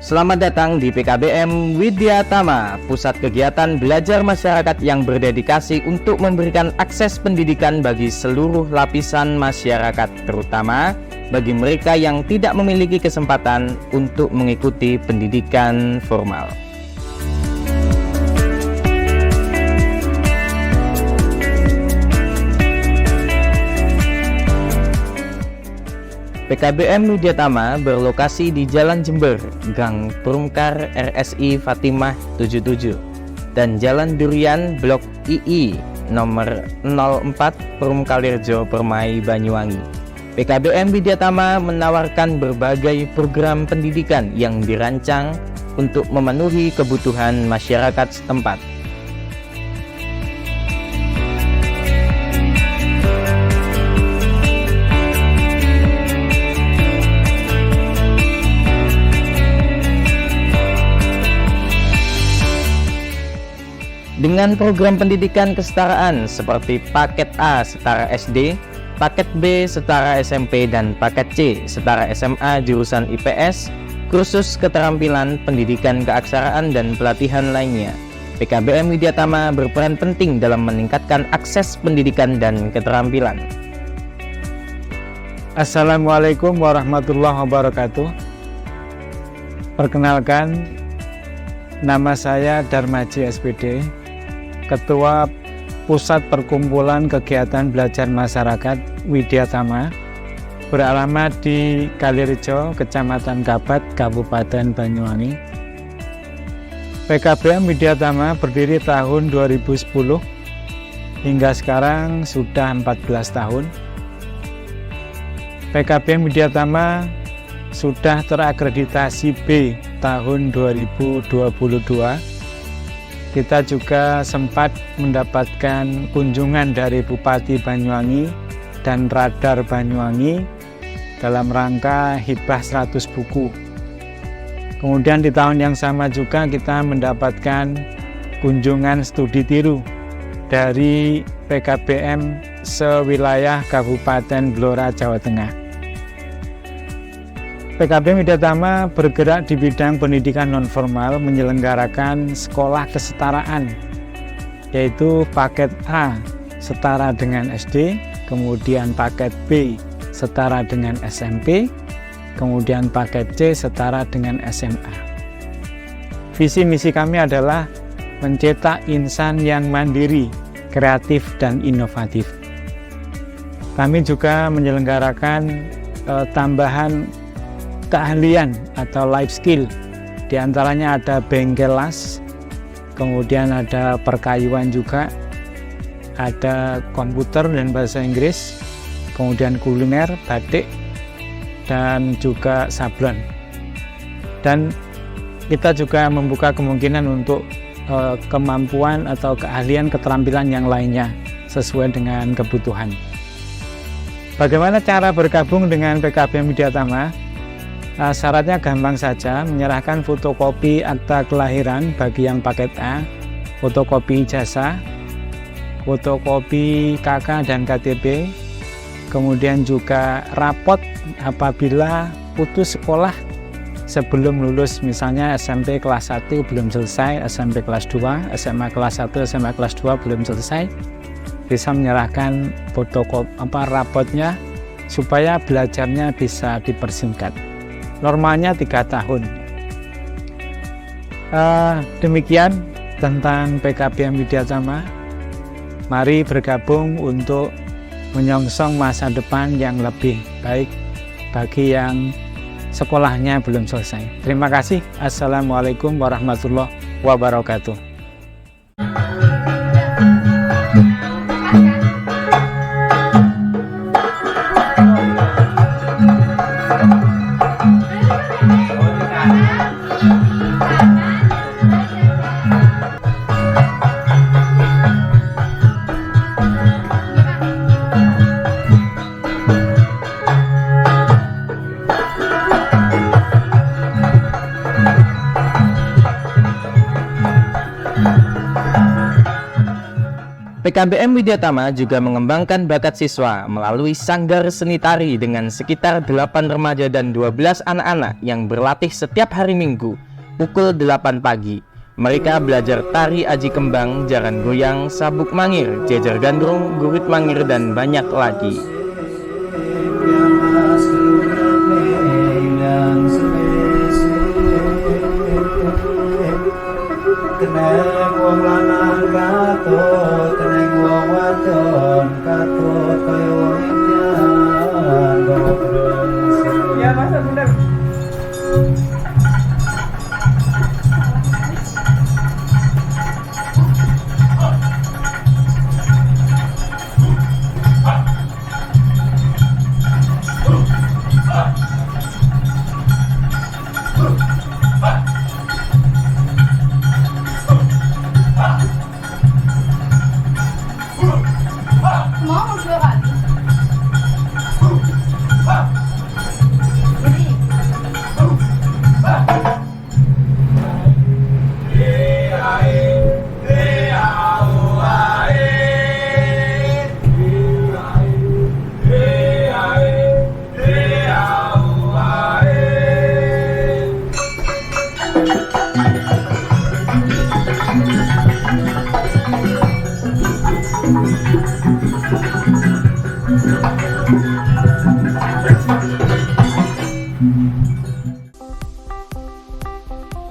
Selamat datang di PKBM Widyatama, pusat kegiatan belajar masyarakat yang berdedikasi untuk memberikan akses pendidikan bagi seluruh lapisan masyarakat, terutama bagi mereka yang tidak memiliki kesempatan untuk mengikuti pendidikan formal. PKBM Widyatama berlokasi di Jalan Jember, Gang Perumkar RSI Fatimah 77 dan Jalan Durian Blok II nomor 04 Perumkalirjo Permai Banyuwangi. PKBM Widyatama menawarkan berbagai program pendidikan yang dirancang untuk memenuhi kebutuhan masyarakat setempat. Dengan program pendidikan kesetaraan seperti paket A setara SD, paket B setara SMP, dan paket C setara SMA jurusan IPS, kursus keterampilan, pendidikan keaksaraan, dan pelatihan lainnya, PKBM Widyatama berperan penting dalam meningkatkan akses pendidikan dan keterampilan. Assalamualaikum warahmatullahi wabarakatuh. Perkenalkan, nama saya Darmaji SPD, Ketua Pusat Perkumpulan Kegiatan Belajar Masyarakat Widyatama, beralamat di Kalirjo, Kecamatan Kabat, Kabupaten Banyuwangi. PKBM Widyatama berdiri tahun 2010, hingga sekarang sudah 14 tahun. PKBM Widyatama sudah terakreditasi B tahun 2022. Kita juga sempat mendapatkan kunjungan dari Bupati Banyuwangi dan Radar Banyuwangi dalam rangka hibah 100 buku. Kemudian di tahun yang sama juga kita mendapatkan kunjungan studi tiru dari PKBM sewilayah Kabupaten Blora, Jawa Tengah. PKBM Widyatama bergerak di bidang pendidikan nonformal, menyelenggarakan sekolah kesetaraan, yaitu paket A setara dengan SD, kemudian paket B setara dengan SMP, kemudian paket C setara dengan SMA. Visi misi kami adalah mencetak insan yang mandiri, kreatif, dan inovatif. Kami juga menyelenggarakan tambahan keahlian atau life skill, diantaranya ada bengkel las, kemudian ada perkayuan juga, ada komputer dan bahasa Inggris, kemudian kuliner, batik, dan juga sablon. Dan kita juga membuka kemungkinan untuk kemampuan atau keahlian keterampilan yang lainnya sesuai dengan kebutuhan. Bagaimana cara bergabung dengan PKBM Widyatama? Syaratnya gampang saja, menyerahkan fotokopi akta kelahiran bagi yang paket A, fotokopi ijazah, fotokopi KK dan KTP, kemudian juga rapot apabila putus sekolah sebelum lulus, misalnya SMP kelas 1 belum selesai, SMP kelas 2, SMA kelas 1, SMA kelas 2 belum selesai, bisa menyerahkan fotokopi rapotnya supaya belajarnya bisa dipersingkat. Normalnya 3 tahun. Demikian tentang PKBM Widyatama. Mari bergabung untuk menyongsong masa depan yang lebih baik bagi yang sekolahnya belum selesai. Terima kasih. Assalamualaikum warahmatullahi wabarakatuh. PKBM Widyatama juga mengembangkan bakat siswa melalui sanggar seni tari dengan sekitar 8 remaja dan 12 anak-anak yang berlatih setiap hari Minggu pukul 8 pagi. Mereka belajar tari aji kembang, jaran goyang, sabuk mangir, jejer gandrung, gurit mangir, dan banyak lagi. Keneng wong lanang katut, keneng wong wadon katut, kaya wong Indian ngobrol. Ya Mas, bener.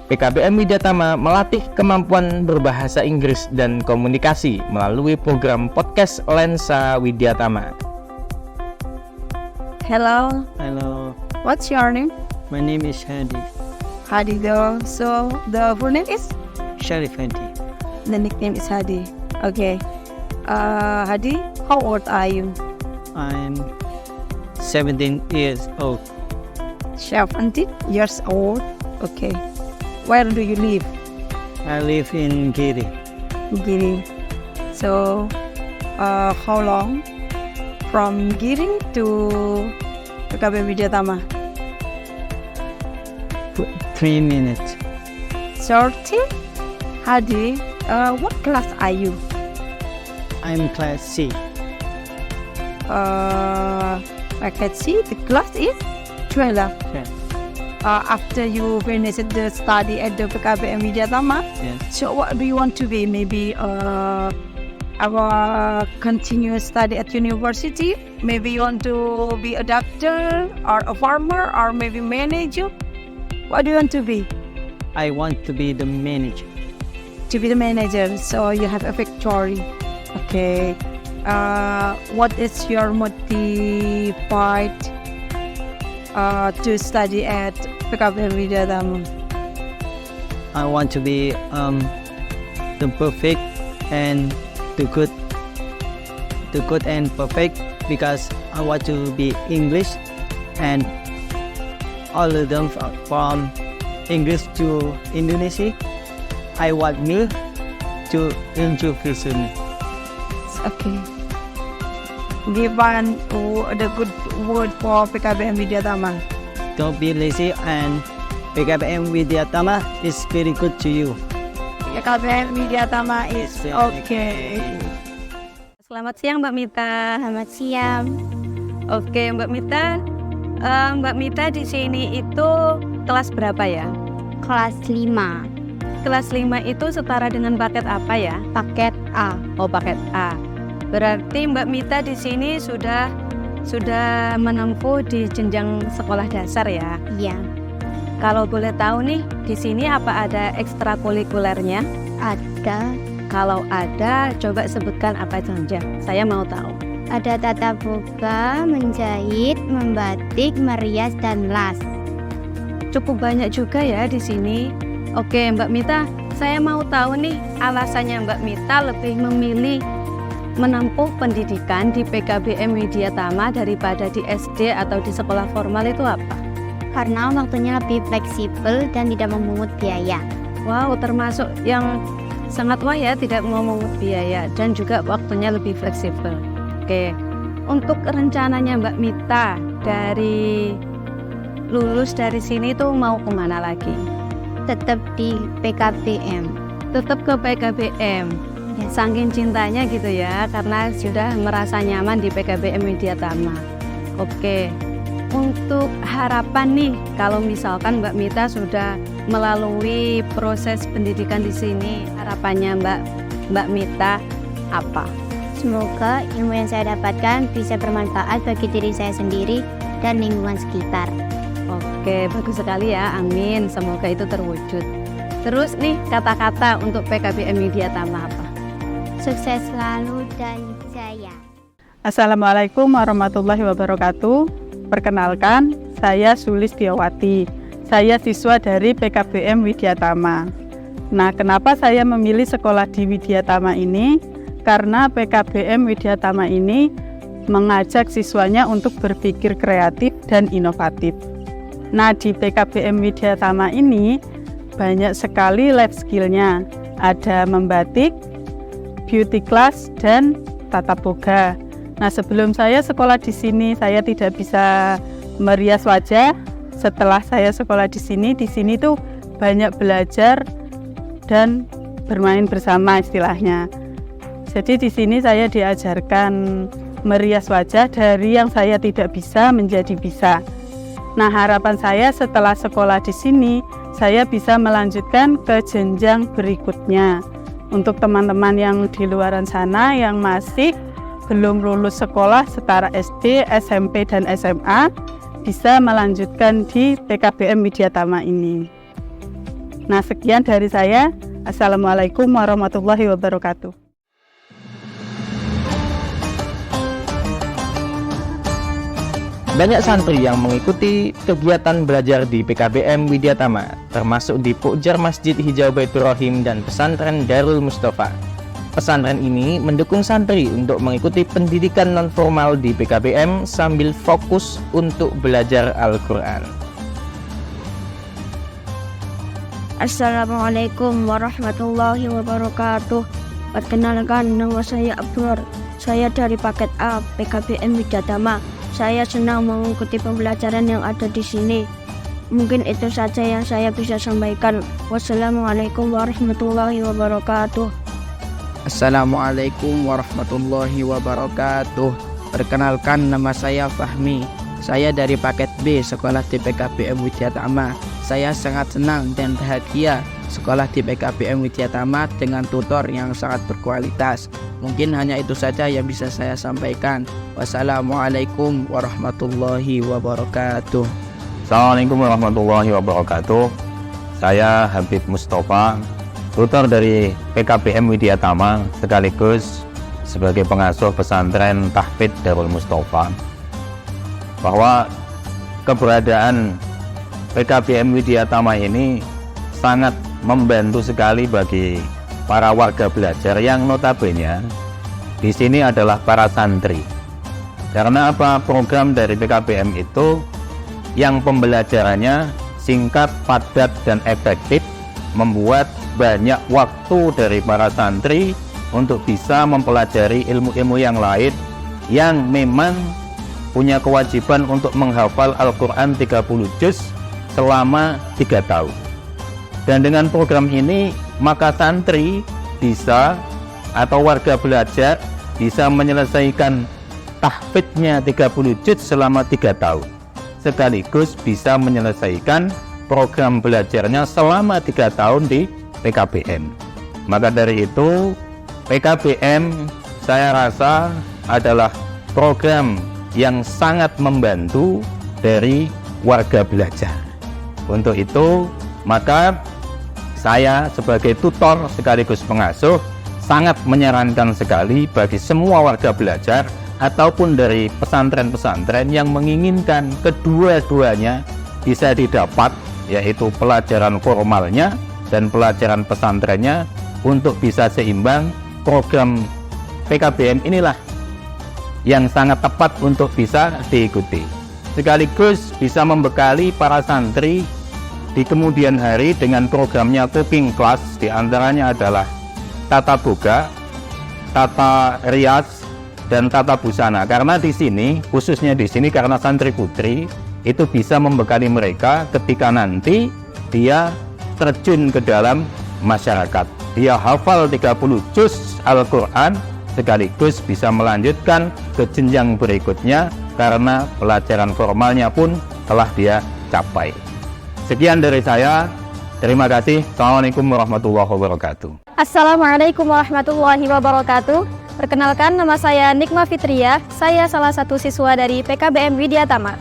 PKBM Widyatama melatih kemampuan berbahasa Inggris dan komunikasi melalui program podcast Lensa Widyatama. Hello, Hello, what's your name? my name is Hadi. Hadi though. So the full name is? Sharif Hadi. The nickname is Hadi. Okay. Hadi, how old are you? I'm 17 years old. 17 years old. Okay. Where do you live? I live in Giri. Giring. So, how long from Giring to PKBM Widyatama? 3 minutes. 30? Hadi, what class are you? I'm class C. I can see the class is 12. Yes. After you finish the study at the PKBM Widyatama, Yes. so what do you want to be? Maybe our continuous study at university. Maybe you want to be a doctor or a farmer or maybe manager. What do you want to be? I want to be the manager. To be the manager. So you have a victory. Okay. What is your motivate to study at PKBM Widyatama? I want to be the perfect and the good and perfect because I want to be English and all of them from English to Indonesia. I want me to introduce me. Okay. Give one the good word for PKBM Widyatama. Don't be lazy and PKBM Widyatama is very good to you. PKBM Widyatama is okay. Selamat siang Mbak Mita. Selamat siang. Oke Mbak Mita, Mbak Mita di sini itu kelas berapa ya? Kelas 5, Kelas 5 itu setara dengan paket apa ya? paket A. Oh paket A. Berarti Mbak Mita di sini sudah menempuh di jenjang sekolah dasar ya? Iya, Kalau boleh tahu nih, di sini apa ada ekstrakurikulernya? ada. Kalau ada, coba sebutkan apa saja. Saya mau tahu. Ada tatap muka, menjahit, membatik, merias, dan las. Cukup banyak juga ya di sini. Oke Mbak Mita, saya mau tahu nih alasannya Mbak Mita lebih memilih menempuh pendidikan di PKBM Widyatama daripada di SD atau di sekolah formal itu apa? Karena waktunya lebih fleksibel dan tidak memungut biaya. Wow, termasuk yang sangat wah ya, tidak memungut biaya dan juga waktunya lebih fleksibel. Oke, untuk rencananya Mbak Mita dari lulus dari sini tuh mau kemana lagi? Tetap di PKBM. Tetap ke PKBM. Ya, saking cintanya gitu ya, karena sudah merasa nyaman di PKBM Widyatama. Oke, untuk harapan nih, kalau misalkan Mbak Mita sudah melalui proses pendidikan di sini, harapannya Mbak Mita apa? Semoga ilmu yang saya dapatkan bisa bermanfaat bagi diri saya sendiri dan lingkungan sekitar. Oke, bagus sekali ya, amin. Semoga itu terwujud. Terus nih, kata-kata untuk PKBM Widyatama apa? Sukses selalu dan jaya. Assalamualaikum warahmatullahi wabarakatuh. Perkenalkan, saya Sulistiawati. Saya siswa dari PKBM Widyatama. Nah, kenapa saya memilih sekolah di Widyatama ini? Karena PKBM Widyatama ini mengajak siswanya untuk berpikir kreatif dan inovatif. Nah, di PKBM Widyatama ini banyak sekali life skill-nya. Ada membatik, beauty class, dan tata boga. Nah, sebelum saya sekolah di sini, saya tidak bisa merias wajah. Setelah saya sekolah di sini tuh banyak belajar dan bermain bersama istilahnya. Jadi di sini saya diajarkan merias wajah dari yang saya tidak bisa menjadi bisa. Nah, harapan saya setelah sekolah di sini, saya bisa melanjutkan ke jenjang berikutnya. Untuk teman-teman yang di luaran sana yang masih belum lulus sekolah setara SD, SMP, dan SMA, bisa melanjutkan di PKBM Widyatama ini. Nah, sekian dari saya. Assalamualaikum warahmatullahi wabarakatuh. Banyak santri yang mengikuti kegiatan belajar di PKBM Widyatama, termasuk di Pokjar Masjid Hijau Baitur Rahim dan Pesantren Darul Mustafa. Pesantren ini mendukung santri untuk mengikuti pendidikan non-formal di PKBM sambil fokus untuk belajar Al-Quran. Assalamualaikum warahmatullahi wabarakatuh. Perkenalkan, nama saya Abdur. Saya dari paket A PKBM Widyatama. Saya senang mengikuti pembelajaran yang ada di sini. Mungkin itu saja yang saya bisa sampaikan. Wassalamualaikum warahmatullahi wabarakatuh. Assalamualaikum warahmatullahi wabarakatuh. Perkenalkan, nama saya Fahmi. Saya dari paket B sekolah di PKBM Widyatama. Saya sangat senang dan bahagia sekolah di PKBM Widyatama dengan tutor yang sangat berkualitas. Mungkin hanya itu saja yang bisa saya sampaikan. Wassalamualaikum warahmatullahi wabarakatuh. Assalamualaikum warahmatullahi wabarakatuh. Saya Habib Mustafa, tutor dari PKBM Widyatama sekaligus sebagai pengasuh pesantren Tahfidz Darul Mustafa. Bahwa keberadaan PKBM Widyatama ini sangat membantu sekali bagi para warga belajar yang notabene di sini adalah para santri. Karena apa? Program dari PKBM itu yang pembelajarannya singkat, padat, dan efektif, membuat banyak waktu dari para santri untuk bisa mempelajari ilmu-ilmu yang lain yang memang punya kewajiban untuk menghafal Al-Quran 30 juz selama 3 tahun. Dan dengan program ini, maka santri bisa atau warga belajar bisa menyelesaikan tahfidznya 30 juz selama 3 tahun. Sekaligus bisa menyelesaikan program belajarnya selama 3 tahun di PKBM. Maka dari itu, PKBM saya rasa adalah program yang sangat membantu dari warga belajar. Untuk itu, maka saya sebagai tutor sekaligus pengasuh sangat menyarankan sekali bagi semua warga belajar ataupun dari pesantren-pesantren yang menginginkan kedua-duanya bisa didapat, yaitu pelajaran formalnya dan pelajaran pesantrennya untuk bisa seimbang. Program PKBM inilah yang sangat tepat untuk bisa diikuti, sekaligus bisa membekali para santri di kemudian hari dengan programnya cooking class, diantaranya adalah tata boga, tata rias, dan tata busana. Karena di sini, khususnya di sini karena santri putri itu bisa membekali mereka ketika nanti dia terjun ke dalam masyarakat. Dia hafal 30 juz Al-Quran sekaligus bisa melanjutkan ke jenjang berikutnya karena pelajaran formalnya pun telah dia capai. Sekian dari saya. Terima kasih. Assalamualaikum warahmatullahi wabarakatuh. Assalamualaikum warahmatullahi wabarakatuh. Perkenalkan, nama saya Nikma Fitria. Saya salah satu siswa dari PKBM Widyatama.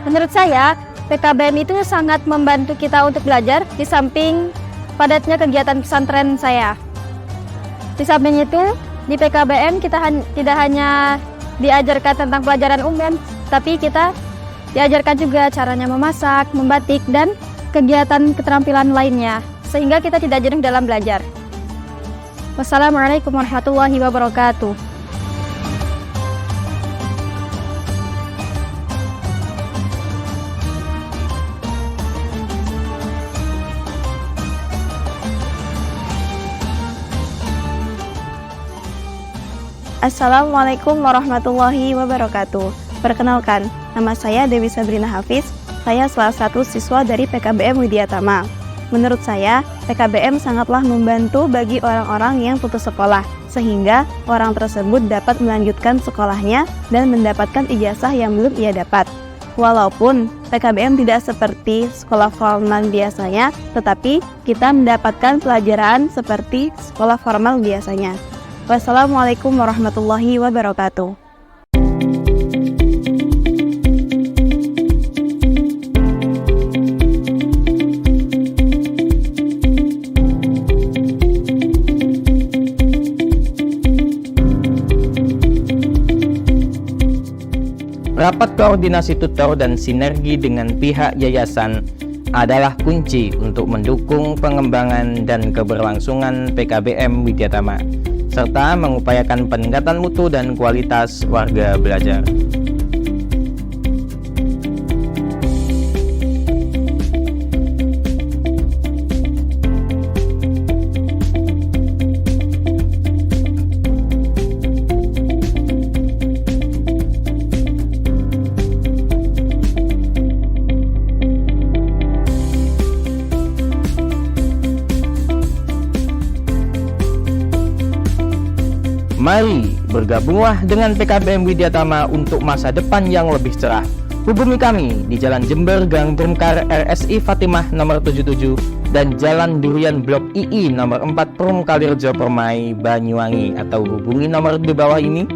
Menurut saya, PKBM itu sangat membantu kita untuk belajar di samping padatnya kegiatan pesantren saya. Di samping itu, di PKBM kita tidak hanya diajarkan tentang pelajaran umum, tapi kita diajarkan juga caranya memasak, membatik, dan kegiatan keterampilan lainnya, sehingga kita tidak jenuh dalam belajar. Wassalamualaikum warahmatullahi wabarakatuh. Assalamualaikum warahmatullahi wabarakatuh. Perkenalkan, nama saya Dewi Sabrina Hafiz. Saya salah satu siswa dari PKBM Widyatama. Menurut saya, PKBM sangatlah membantu bagi orang-orang yang putus sekolah, sehingga orang tersebut dapat melanjutkan sekolahnya dan mendapatkan ijazah yang belum ia dapat. Walaupun PKBM tidak seperti sekolah formal biasanya, tetapi kita mendapatkan pelajaran seperti sekolah formal biasanya. Wassalamualaikum warahmatullahi wabarakatuh. Rapat koordinasi tutor dan sinergi dengan pihak yayasan adalah kunci untuk mendukung pengembangan dan keberlangsungan PKBM Widyatama, serta mengupayakan peningkatan mutu dan kualitas warga belajar. Mari bergabunglah dengan PKBM Widyatama untuk masa depan yang lebih cerah. Hubungi kami di Jalan Jember, Gang Trumkar RSI Fatimah nomor 77 dan Jalan Durian Blok II nomor 4 Perum Kalirjo Permai, Banyuwangi, atau hubungi nomor di bawah ini